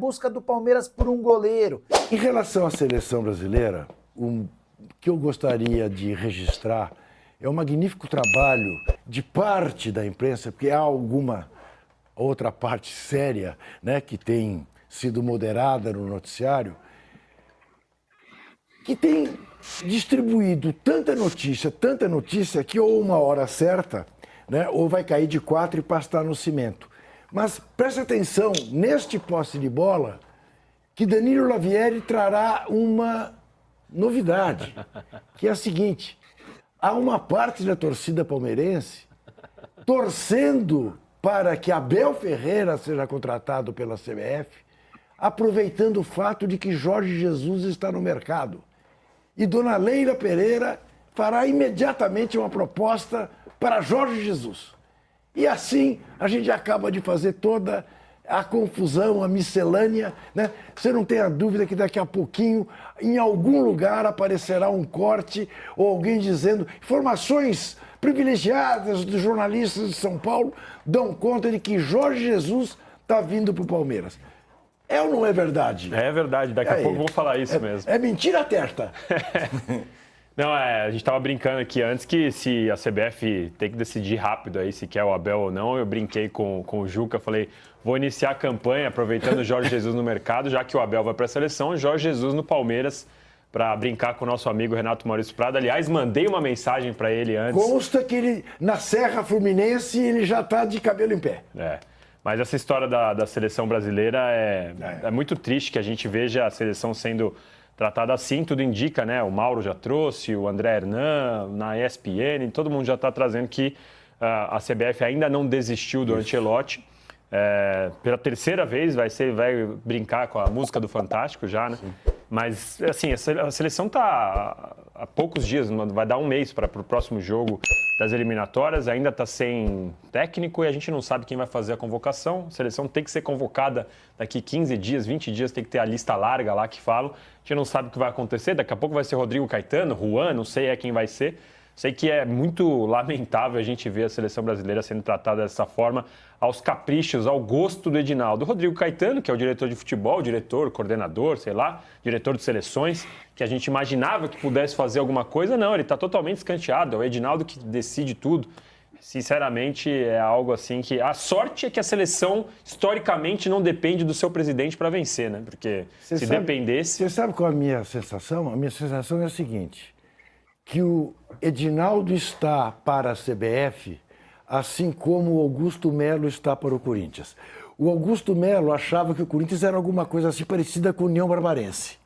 busca do Palmeiras por um goleiro. Em relação à seleção brasileira, o que eu gostaria de registrar é um magnífico trabalho de parte da imprensa, porque há alguma outra parte séria, né, que tem sido moderada no noticiário, que tem distribuído tanta notícia, que ou uma hora certa, né, ou vai cair de 4 e pastar no cimento. Mas preste atenção, neste posse de bola, que Danilo Lavieri trará uma novidade, que é a seguinte: há uma parte da torcida palmeirense torcendo para que Abel Ferreira seja contratado pela CBF, aproveitando o fato de que Jorge Jesus está no mercado. E Dona Leila Pereira fará imediatamente uma proposta para Jorge Jesus. E assim a gente acaba de fazer toda a confusão, a miscelânea, né? Você não tem a dúvida que daqui a pouquinho, em algum lugar, aparecerá um corte ou alguém dizendo informações privilegiadas dos jornalistas de São Paulo dão conta de que Jorge Jesus está vindo para o Palmeiras. É ou não é verdade? É verdade, daqui a pouco vamos falar isso mesmo. É mentira certa. Não, a gente estava brincando aqui antes que se a CBF tem que decidir rápido aí se quer o Abel ou não. Eu brinquei com o Juca, falei, vou iniciar a campanha aproveitando o Jorge Jesus no mercado, já que o Abel vai para a seleção, Jorge Jesus no Palmeiras, para brincar com o nosso amigo Renato Maurício Prado. Aliás, mandei uma mensagem para ele antes. Consta que ele, na Serra Fluminense, ele já está de cabelo em pé. Mas essa história da seleção brasileira é muito triste que a gente veja a seleção sendo tratada assim, tudo indica, né? O Mauro já trouxe, o André Hernan, na ESPN, todo mundo já está trazendo que a CBF ainda não desistiu do Ancelotti. Pela terceira vez vai brincar com a música do Fantástico já, né? Sim. Mas, assim, a seleção está há poucos dias, vai dar um mês para o próximo jogo das eliminatórias, ainda está sem técnico e a gente não sabe quem vai fazer a convocação. A seleção tem que ser convocada daqui 15 dias, 20 dias, tem que ter a lista larga lá que falam. A gente não sabe o que vai acontecer, daqui a pouco vai ser Rodrigo Caetano, Juan, não sei quem vai ser. Sei que é muito lamentável a gente ver a seleção brasileira sendo tratada dessa forma, aos caprichos, ao gosto do Edinaldo. Rodrigo Caetano, que é o diretor de futebol, diretor, coordenador, sei lá, diretor de seleções, que a gente imaginava que pudesse fazer alguma coisa, não, ele está totalmente escanteado, é o Edinaldo que decide tudo. Sinceramente, é algo assim que... A sorte é que a seleção, historicamente, não depende do seu presidente para vencer, né? Porque se dependesse... Você sabe qual é a minha sensação? A minha sensação é a seguinte, que o Edinaldo está para a CBF, assim como o Augusto Melo está para o Corinthians. O Augusto Melo achava que o Corinthians era alguma coisa assim parecida com a União Barbarense.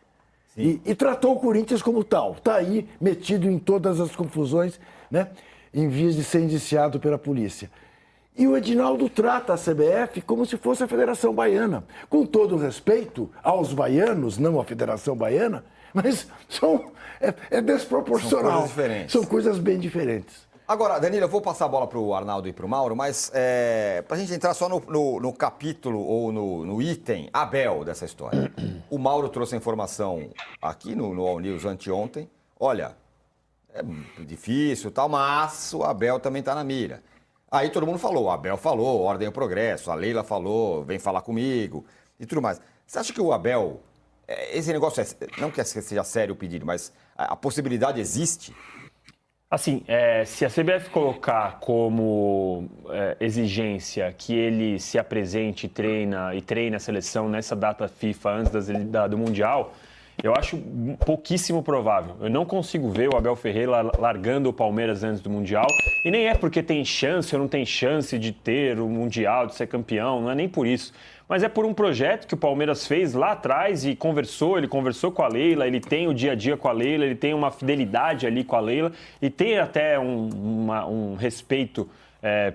E tratou o Corinthians como tal. Está aí metido em todas as confusões, né? Em vias de ser indiciado pela polícia. E o Edinaldo trata a CBF como se fosse a Federação Baiana. Com todo o respeito aos baianos, não à Federação Baiana, mas é desproporcional. São coisas diferentes. São coisas bem diferentes. Agora, Danilo, eu vou passar a bola para o Arnaldo e para o Mauro, mas para a gente entrar só no capítulo ou no item Abel dessa história. O Mauro trouxe a informação aqui no All News anteontem. Olha, é difícil, tal, mas o Abel também está na mira. Aí todo mundo falou, o Abel falou, ordem ao progresso, a Leila falou, vem falar comigo e tudo mais. Você acha que o Abel, esse negócio, não que seja sério o pedido, mas a possibilidade existe? Assim, se a CBF colocar como exigência que ele se apresente e treine a seleção nessa data FIFA antes do Mundial, eu acho pouquíssimo provável. Eu não consigo ver o Abel Ferreira largando o Palmeiras antes do Mundial. E nem é porque tem chance ou não tem chance de ter o Mundial, de ser campeão, não é nem por isso. Mas é por um projeto que o Palmeiras fez lá atrás e ele conversou com a Leila, ele tem o dia a dia com a Leila, ele tem uma fidelidade ali com a Leila e tem até um respeito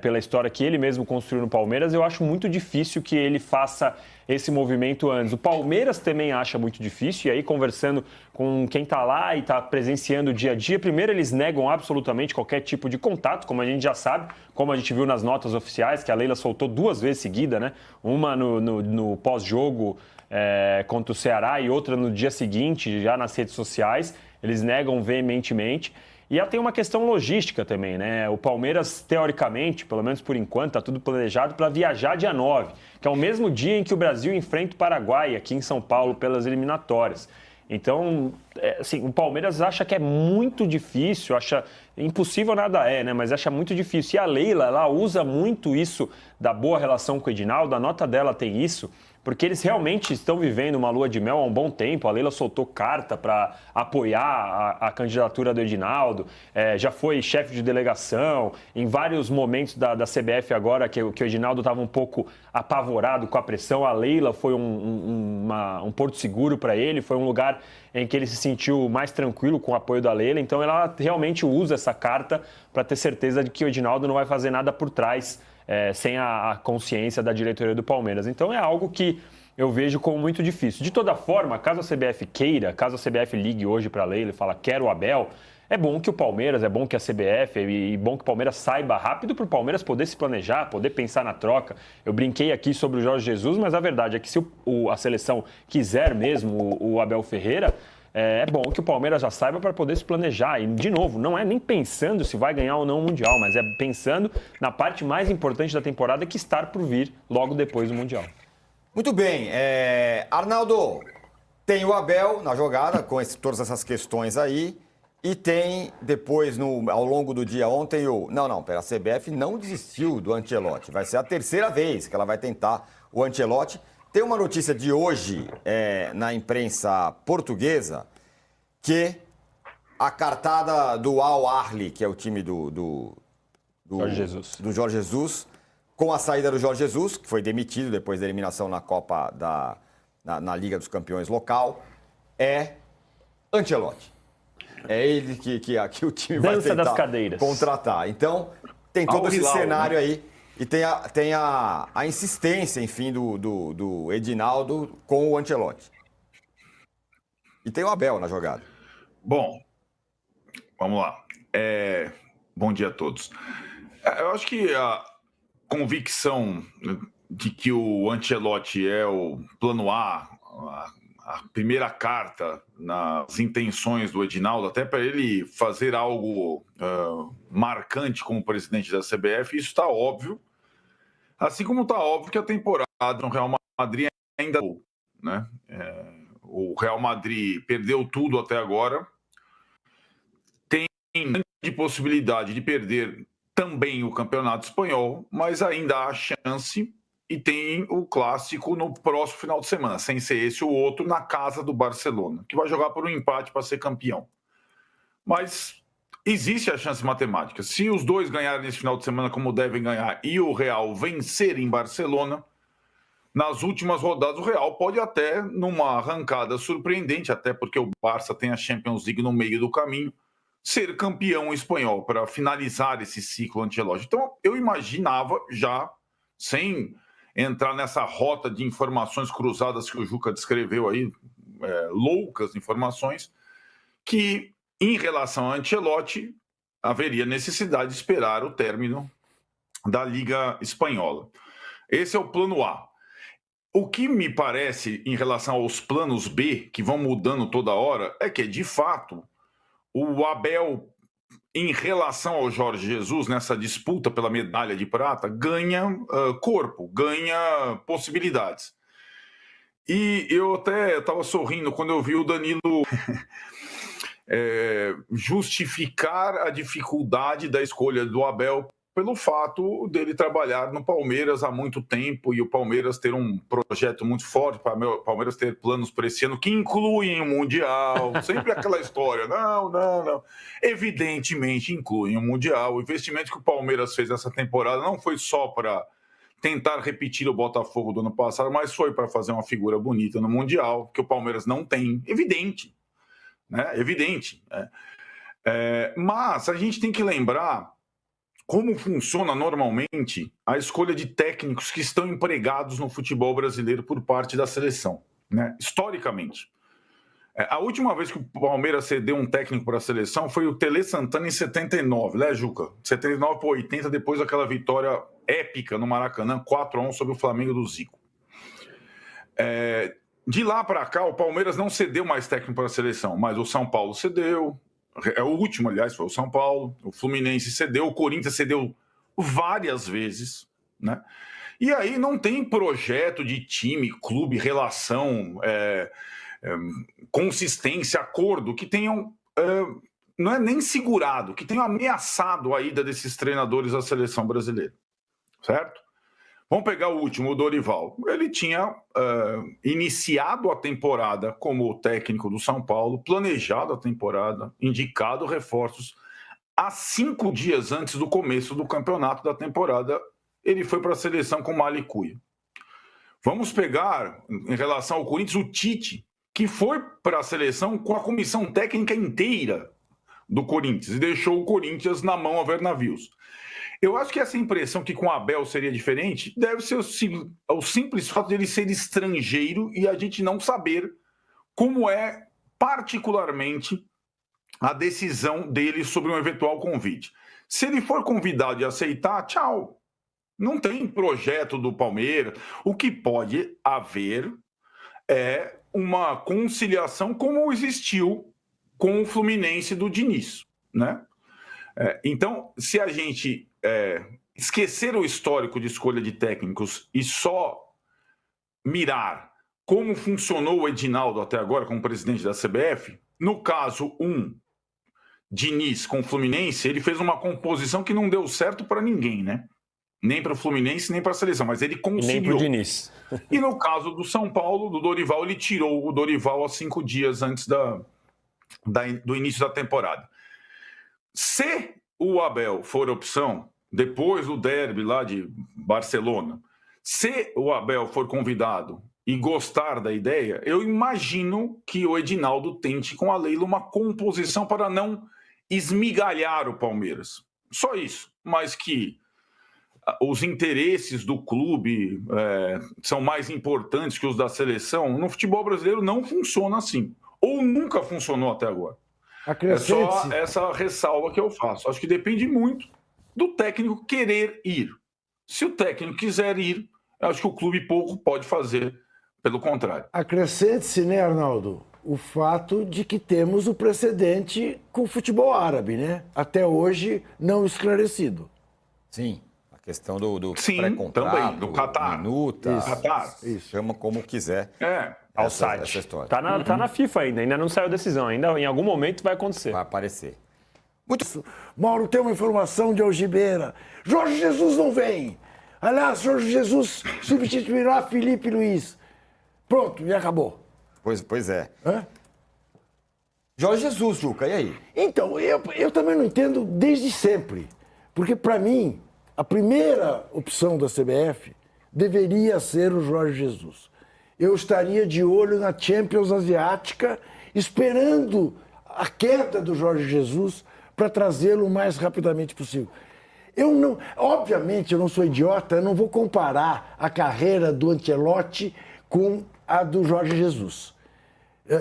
pela história que ele mesmo construiu no Palmeiras. Eu acho muito difícil que ele faça esse movimento antes. O Palmeiras também acha muito difícil, e aí conversando com quem está lá e está presenciando o dia a dia, primeiro eles negam absolutamente qualquer tipo de contato, como a gente já sabe, como a gente viu nas notas oficiais, que a Leila soltou 2 vezes seguida, né? Uma no pós-jogo contra o Ceará e outra no dia seguinte, já nas redes sociais. Eles negam veementemente. E tem uma questão logística também, né? O Palmeiras, teoricamente, pelo menos por enquanto, está tudo planejado para viajar dia 9, que é o mesmo dia em que o Brasil enfrenta o Paraguai, aqui em São Paulo, pelas eliminatórias. Então, assim, o Palmeiras acha que é muito difícil, acha impossível nada né? Mas acha muito difícil. E a Leila, ela usa muito isso da boa relação com o Edinaldo, a nota dela tem isso, porque eles realmente estão vivendo uma lua de mel há um bom tempo. A Leila soltou carta para apoiar a candidatura do Edinaldo, já foi chefe de delegação, em vários momentos da CBF agora, que o Edinaldo estava um pouco apavorado com a pressão, a Leila foi um porto seguro para ele, foi um lugar em que ele se sentiu mais tranquilo com o apoio da Leila, então ela realmente usa essa carta para ter certeza de que o Edinaldo não vai fazer nada por trás, sem a consciência da diretoria do Palmeiras. Então é algo que eu vejo como muito difícil. De toda forma, caso a CBF queira, caso a CBF ligue hoje para a Leila e fala quero o Abel, é bom que o Palmeiras, é bom que a CBF e bom que o Palmeiras saiba rápido para o Palmeiras poder se planejar, poder pensar na troca. Eu brinquei aqui sobre o Jorge Jesus, mas a verdade é que se a seleção quiser mesmo o Abel Ferreira, é bom que o Palmeiras já saiba para poder se planejar. E, de novo, não é nem pensando se vai ganhar ou não o Mundial, mas é pensando na parte mais importante da temporada, que está por vir logo depois do Mundial. Muito bem. Arnaldo, tem o Abel na jogada, com todas essas questões aí, e tem depois, ao longo do dia ontem, a CBF não desistiu do Ancelotti. Vai ser a terceira vez que ela vai tentar o Ancelotti. Tem uma notícia de hoje na imprensa portuguesa que a cartada do Al Ahly, que é o time do Jorge Jesus, com a saída do Jorge Jesus, que foi demitido depois da eliminação na Copa na Liga dos Campeões local, é Ancelotti. É ele que o time vai tentar contratar. Então, tem todo esse cenário aí. E tem a insistência, enfim, do Edinaldo com o Ancelotti. E tem o Abel na jogada. Bom, vamos lá. Bom dia a todos. Eu acho que a convicção de que o Ancelotti é o plano A, a primeira carta nas intenções do Edinaldo, até para ele fazer algo marcante como presidente da CBF, isso está óbvio. Assim como está óbvio que a temporada no Real Madrid ainda... né? O Real Madrid perdeu tudo até agora. Tem grande possibilidade de perder também o Campeonato Espanhol, mas ainda há chance, e tem o Clássico no próximo final de semana, sem ser esse ou outro, na casa do Barcelona, que vai jogar por um empate para ser campeão. Mas existe a chance matemática. Se os dois ganharem nesse final de semana como devem ganhar e o Real vencer em Barcelona, nas últimas rodadas o Real pode até, numa arrancada surpreendente, até porque o Barça tem a Champions League no meio do caminho, ser campeão espanhol para finalizar esse ciclo Ancelotti. Então eu imaginava já, sem entrar nessa rota de informações cruzadas que o Juca descreveu aí, loucas informações, que em relação a Ancelotti, haveria necessidade de esperar o término da Liga Espanhola. Esse é o plano A. O que me parece, em relação aos planos B, que vão mudando toda hora, é que, de fato, o Abel, em relação ao Jorge Jesus, nessa disputa pela medalha de prata, ganha corpo, ganha possibilidades. E eu até estava sorrindo quando eu vi o Danilo... justificar a dificuldade da escolha do Abel pelo fato dele trabalhar no Palmeiras há muito tempo e o Palmeiras ter um projeto muito forte, para o Palmeiras ter planos para esse ano que incluem o Mundial, sempre aquela história, não. Evidentemente incluem o Mundial. O investimento que o Palmeiras fez nessa temporada não foi só para tentar repetir o Botafogo do ano passado, mas foi para fazer uma figura bonita no Mundial, que o Palmeiras não tem, evidente. Evidente. Mas a gente tem que lembrar como funciona normalmente a escolha de técnicos que estão empregados no futebol brasileiro por parte da seleção, historicamente. A última vez que o Palmeiras cedeu um técnico para a seleção foi o Tele Santana em 79, né, Juca? 79 para 80, depois daquela vitória épica no Maracanã, 4-1 sobre o Flamengo do Zico. De lá para cá, o Palmeiras não cedeu mais técnico para a seleção, mas o São Paulo cedeu, O último, aliás, foi o São Paulo. O Fluminense cedeu, o Corinthians cedeu várias vezes, né? E aí não tem projeto de time, clube, relação, consistência, acordo que tenham, não é nem segurado, que tenham ameaçado a ida desses treinadores à seleção brasileira, certo? Vamos pegar o último, o Dorival. Ele tinha iniciado a temporada como técnico do São Paulo, planejado a temporada, indicado reforços. Há 5 dias antes do começo do campeonato da temporada, ele foi para a seleção com malicuia. Vamos pegar, em relação ao Corinthians, o Tite, que foi para a seleção com a comissão técnica inteira do Corinthians e deixou o Corinthians na mão a ver navios. Eu acho que essa impressão que com o Abel seria diferente deve ser o simples fato de ele ser estrangeiro e a gente não saber como é particularmente a decisão dele sobre um eventual convite. Se ele for convidado e aceitar, tchau. Não tem projeto do Palmeiras. O que pode haver é uma conciliação como existiu com o Fluminense do Diniz, né? Então, se a gente esquecer o histórico de escolha de técnicos e só mirar como funcionou o Edinaldo até agora como presidente da CBF, no caso Diniz com o Fluminense, ele fez uma composição que não deu certo para ninguém, né? Nem para o Fluminense, nem para a seleção, mas ele conseguiu. Nem para o Diniz. E no caso do São Paulo, do Dorival, ele tirou o Dorival há 5 dias antes do início da temporada. Se o Abel for opção, depois do derby lá de Barcelona, se o Abel for convidado e gostar da ideia, eu imagino que o Edinaldo tente com a Leila uma composição para não esmigalhar o Palmeiras. Só isso, mas que os interesses do clube são mais importantes que os da seleção. No futebol brasileiro não funciona assim. Ou nunca funcionou até agora. É só essa ressalva que eu faço. Acho que depende muito do técnico querer ir. Se o técnico quiser ir, acho que o clube pouco pode fazer, pelo contrário. Acrescente-se, né, Arnaldo, o fato de que temos o precedente com o futebol árabe, né? Até hoje não esclarecido. Sim. A questão do Sim, pré-contrato, também, do Qatar. minuta, Isso. chama como quiser. Ao essa site. história. Tá na FIFA ainda não saiu a decisão. Ainda em algum momento vai acontecer. Vai aparecer. Mauro, tem uma informação de Algibeira. Jorge Jesus não vem. Aliás, Jorge Jesus substituirá Felipe Luiz. Pronto, e acabou. Pois é. Hã? Jorge Jesus, Juca, e aí? Então, eu também não entendo desde sempre. Porque, para mim, a primeira opção da CBF deveria ser o Jorge Jesus. Eu estaria de olho na Champions Asiática, esperando a queda do Jorge Jesus para trazê-lo o mais rapidamente possível. Obviamente, eu não sou idiota, eu não vou comparar a carreira do Ancelotti com a do Jorge Jesus.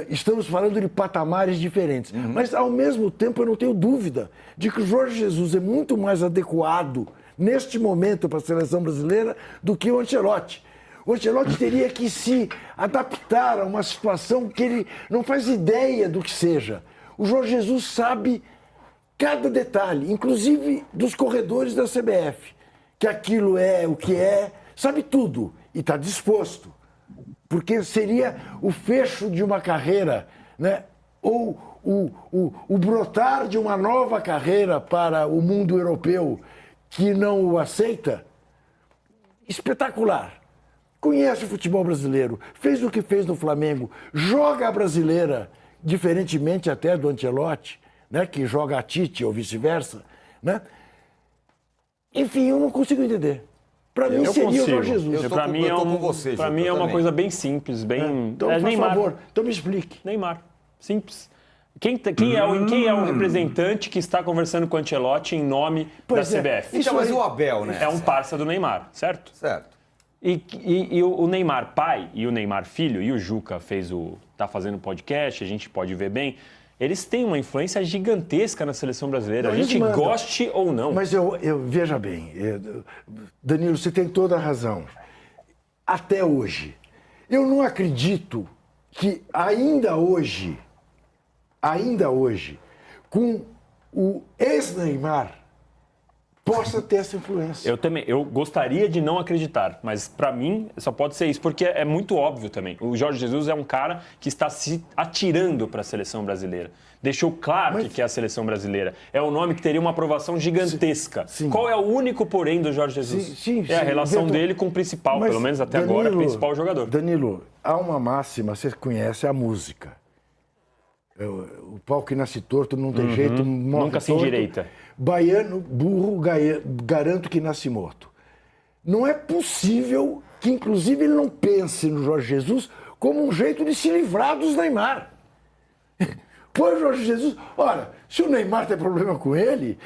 Estamos falando de patamares diferentes. Mas, ao mesmo tempo, eu não tenho dúvida de que o Jorge Jesus é muito mais adequado neste momento para a seleção brasileira do que o Ancelotti. O Ancelotti teria que se adaptar a uma situação que ele não faz ideia do que seja. O Jorge Jesus sabe cada detalhe, inclusive dos corredores da CBF, que aquilo é o que é, sabe tudo e está disposto. Porque seria o fecho de uma carreira, né? Ou o brotar de uma nova carreira para o mundo europeu que não o aceita. Espetacular. Conhece o futebol brasileiro, fez o que fez no Flamengo, joga a brasileira, diferentemente até do Ancelotti, né? Que joga a Tite ou vice-versa, né? Enfim, eu não consigo entender. Para mim seria o Jorge Jesus. Para mim é uma coisa bem simples, bem... Então, por Neymar. favor, então me explique. Neymar. Simples. Quem é o representante que está conversando com o Ancelotti em nome da CBF? Então, mas o Abel, né? É um parça do Neymar, certo? Certo. E o Neymar pai e o Neymar filho, e o Juca tá fazendo podcast, a gente pode ver bem, eles têm uma influência gigantesca na seleção brasileira, a gente goste ou não. Mas veja bem, Danilo, você tem toda a razão. Até hoje, eu não acredito que ainda hoje, com o ex-Neymar possa ter essa influência. Eu gostaria de não acreditar, mas para mim só pode ser isso, porque é muito óbvio também. O Jorge Jesus é um cara que está se atirando para a seleção brasileira. Deixou claro que é a seleção brasileira. É um nome que teria uma aprovação gigantesca. Sim. Qual é o único porém do Jorge Jesus? Sim, a relação dele com o principal, pelo menos até Danilo, agora, principal jogador. Danilo, há uma máxima, você conhece, a música. O pau que nasce torto não tem jeito, morre nunca se torto. endireita. Baiano, burro, garanto que nasce morto. Não é possível que, inclusive, ele não pense no Jorge Jesus como um jeito de se livrar dos Neymar. Pô, Jorge Jesus, olha, se o Neymar tem problema com ele,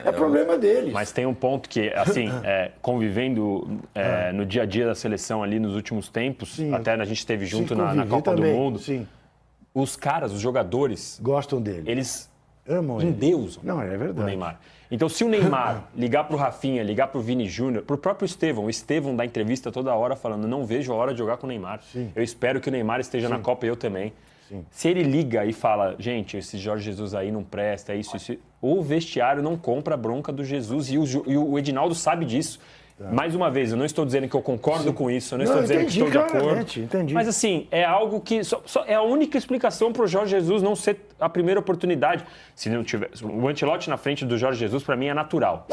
é problema dele. Mas tem um ponto que, assim, convivendo no dia a dia da seleção ali nos últimos tempos, até a gente esteve junto na Copa do Mundo, os caras, os jogadores... Gostam dele. Eles amam ele. endeusam Não, é verdade. o Neymar. Então, se o Neymar ligar pro Rafinha, ligar pro Vini Júnior, pro próprio Estevão, o Estevão dá entrevista toda hora falando, não vejo a hora de jogar com o Neymar. Sim. Eu espero que o Neymar esteja na Copa e eu também. Sim. Se ele liga e fala, gente, esse Jorge Jesus aí não presta, isso, o vestiário não compra a bronca do Jesus e o Edinaldo sabe disso. Mais uma vez, eu não estou dizendo que eu concordo com isso, eu não estou dizendo que estou de acordo. Entendi. Mas assim, é algo que é a única explicação para o Jorge Jesus não ser a primeira oportunidade. Se não tiver o Ancelotti na frente do Jorge Jesus, para mim é natural.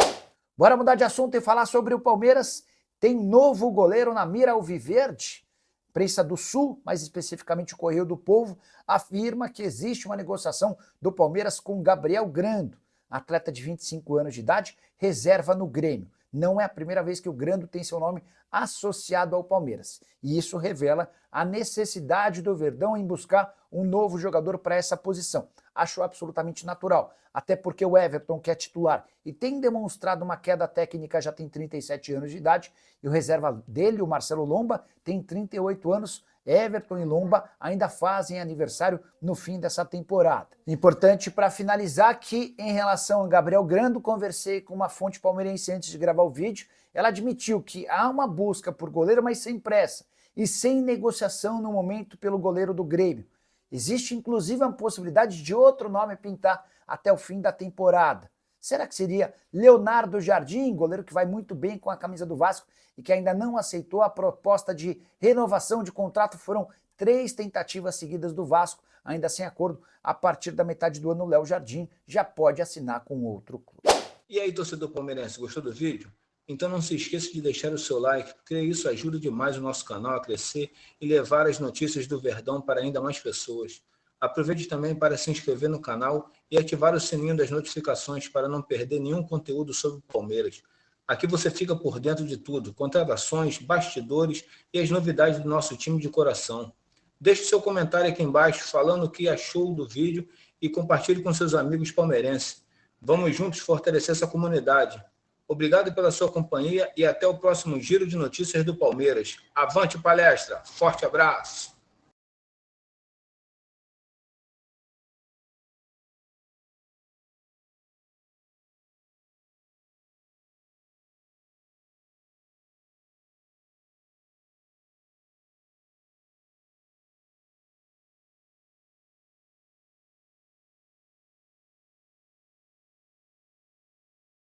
Bora mudar de assunto e falar sobre o Palmeiras. Tem novo goleiro na mira alviverde. Imprensa do Sul, mais especificamente o Correio do Povo, afirma que existe uma negociação do Palmeiras com Gabriel Grando, atleta de 25 anos de idade, reserva no Grêmio. Não é a primeira vez que o Grando tem seu nome associado ao Palmeiras. E isso revela a necessidade do Verdão em buscar um novo jogador para essa posição. Acho absolutamente natural, até porque o Everton, que é titular e tem demonstrado uma queda técnica, já tem 37 anos de idade, e o reserva dele, o Marcelo Lomba, tem 38 anos. Everton e Lomba ainda fazem aniversário no fim dessa temporada. Importante para finalizar que, em relação a Gabriel Grando, conversei com uma fonte palmeirense antes de gravar o vídeo. Ela admitiu que há uma busca por goleiro, mas sem pressa e sem negociação no momento pelo goleiro do Grêmio. Existe inclusive a possibilidade de outro nome pintar até o fim da temporada. Será que seria Leonardo Jardim, goleiro que vai muito bem com a camisa do Vasco e que ainda não aceitou a proposta de renovação de contrato? Foram 3 tentativas seguidas do Vasco, ainda sem acordo. A partir da metade do ano, o Léo Jardim já pode assinar com outro clube. E aí, torcedor palmeirense, gostou do vídeo? Então não se esqueça de deixar o seu like, porque isso ajuda demais o nosso canal a crescer e levar as notícias do Verdão para ainda mais pessoas. Aproveite também para se inscrever no canal e ativar o sininho das notificações para não perder nenhum conteúdo sobre o Palmeiras. Aqui você fica por dentro de tudo, contratações, bastidores e as novidades do nosso time de coração. Deixe seu comentário aqui embaixo falando o que achou do vídeo e compartilhe com seus amigos palmeirenses. Vamos juntos fortalecer essa comunidade. Obrigado pela sua companhia e até o próximo Giro de Notícias do Palmeiras. Avante palestra! Forte abraço!